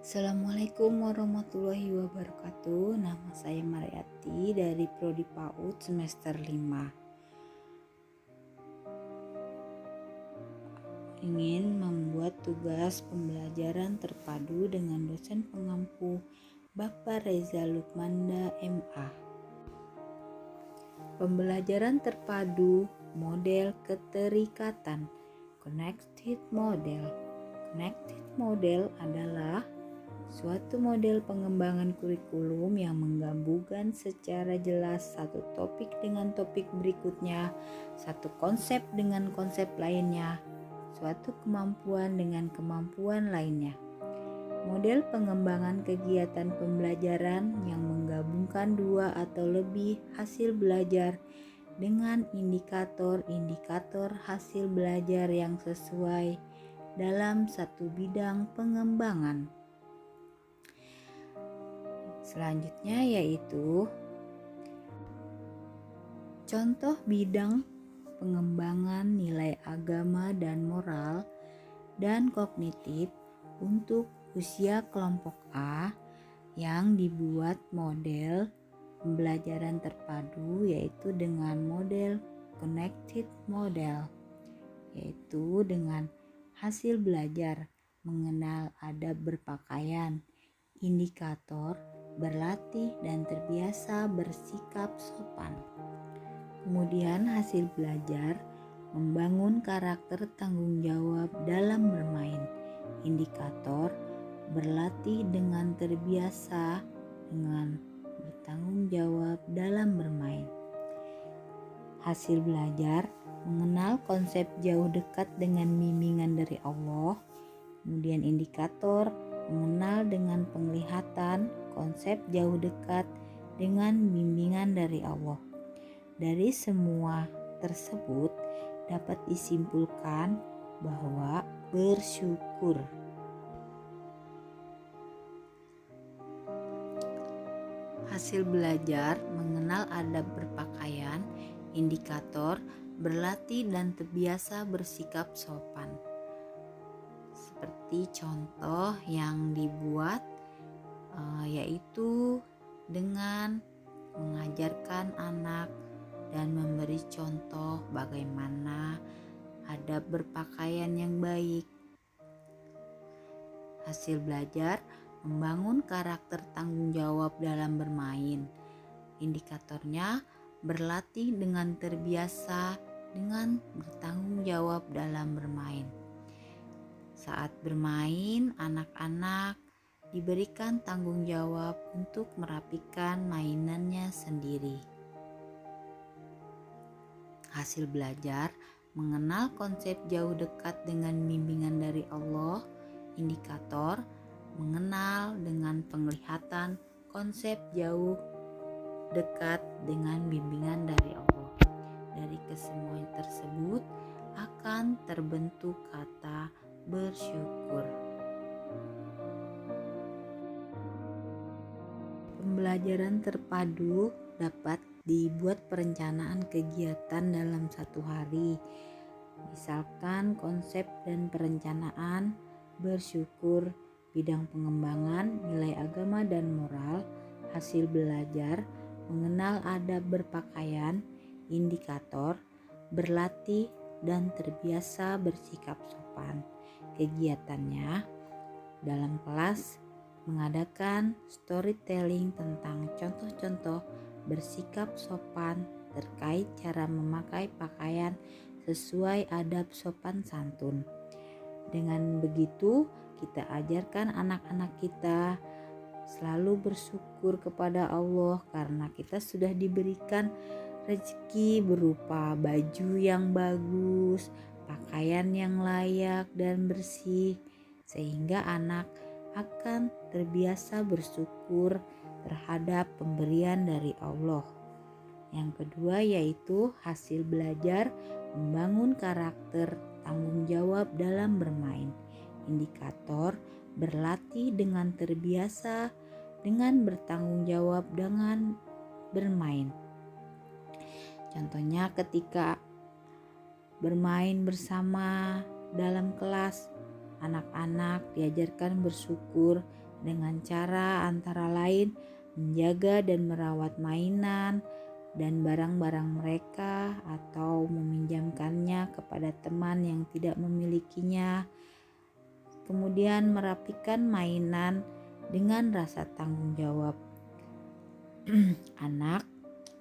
Assalamualaikum warahmatullahi wabarakatuh. Nama saya Mariati dari Prodi PAUD semester 5. Ingin membuat tugas pembelajaran terpadu dengan dosen pengampu Bapak Reza Lukmanda MA. Pembelajaran terpadu model keterikatan, Connected Model. Connected Model adalah suatu model pengembangan kurikulum yang menggabungkan secara jelas satu topik dengan topik berikutnya, satu konsep dengan konsep lainnya, suatu kemampuan dengan kemampuan lainnya. Model pengembangan kegiatan pembelajaran yang menggabungkan dua atau lebih hasil belajar dengan indikator-indikator hasil belajar yang sesuai dalam satu bidang pengembangan. Selanjutnya yaitu contoh bidang pengembangan nilai agama dan moral dan kognitif untuk usia kelompok A yang dibuat model pembelajaran terpadu yaitu dengan model Connected Model, yaitu dengan hasil belajar mengenal adab berpakaian, indikator berlatih dan terbiasa bersikap sopan. Kemudian hasil belajar membangun karakter tanggung jawab dalam bermain, indikator berlatih dengan terbiasa dengan bertanggung jawab dalam bermain. Hasil belajar mengenal konsep jauh dekat dengan bimbingan dari Allah. Kemudian indikator mengenal dengan penglihatan konsep jauh dekat dengan bimbingan dari Allah. Dari semua tersebut dapat disimpulkan bahwa bersyukur. Hasil belajar mengenal adab berpakaian, indikator berlatih dan terbiasa bersikap sopan. Seperti contoh yang dibuat yaitu dengan mengajarkan anak dan memberi contoh bagaimana adab berpakaian yang baik. Hasil belajar membangun karakter tanggung jawab dalam bermain. Indikatornya berlatih dengan terbiasa dengan bertanggung jawab dalam bermain. Saat bermain, anak-anak diberikan tanggung jawab untuk merapikan mainannya sendiri. Hasil belajar mengenal konsep jauh dekat dengan bimbingan dari Allah, indikator mengenal dengan penglihatan konsep jauh dekat dengan bimbingan dari Allah. Dari kesemuanya tersebut akan terbentuk kata bersyukur. Pembelajaran terpadu dapat dibuat perencanaan kegiatan dalam satu hari. Misalkan konsep dan perencanaan bersyukur, bidang pengembangan nilai agama dan moral, hasil belajar mengenal adab berpakaian, indikator berlatih dan terbiasa bersikap sopan. Kegiatannya dalam kelas mengadakan storytelling tentang contoh-contoh bersikap sopan terkait cara memakai pakaian sesuai adab sopan santun. Dengan begitu, kita ajarkan anak-anak kita selalu bersyukur kepada Allah karena kita sudah diberikan rezeki berupa baju yang bagus, pakaian yang layak dan bersih, sehingga anak akan terbiasa bersyukur terhadap pemberian dari Allah. Yang kedua yaitu hasil belajar membangun karakter tanggung jawab dalam bermain. Indikator berlatih dengan terbiasa dengan bertanggung jawab dengan bermain. Contohnya ketika bermain bersama dalam kelas, anak-anak diajarkan bersyukur dengan cara antara lain menjaga dan merawat mainan dan barang-barang mereka atau meminjamkannya kepada teman yang tidak memilikinya. Kemudian merapikan mainan dengan rasa tanggung jawab. Anak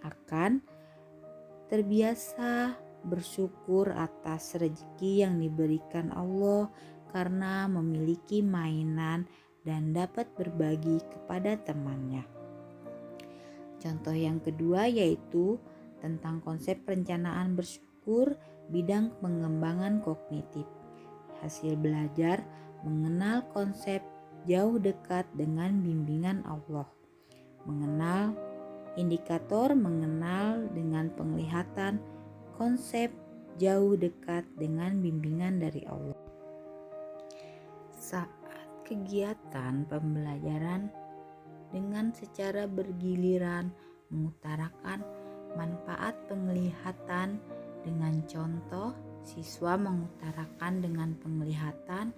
akan terbiasa bersyukur atas rezeki yang diberikan Allah karena memiliki mainan dan dapat berbagi kepada temannya. Contoh yang kedua yaitu tentang konsep perencanaan bersyukur bidang pengembangan kognitif. Hasil belajar mengenal konsep jauh dekat dengan bimbingan Allah. Mengenal indikator mengenal dengan penglihatan konsep jauh dekat dengan bimbingan dari Allah. Saat kegiatan pembelajaran dengan secara bergiliran mengutarakan manfaat penglihatan dengan contoh, siswa mengutarakan dengan penglihatan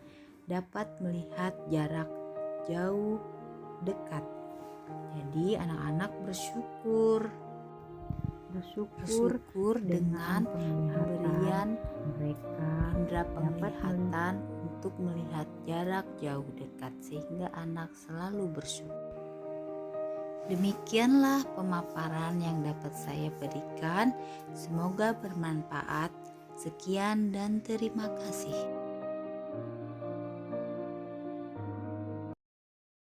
dapat melihat jarak jauh dekat. Jadi anak-anak bersyukur dengan pemberian mereka indera penglihatan untuk melihat jarak jauh dekat sehingga anak selalu bersyukur. Demikianlah pemaparan yang dapat saya berikan. Semoga bermanfaat. Sekian dan terima kasih.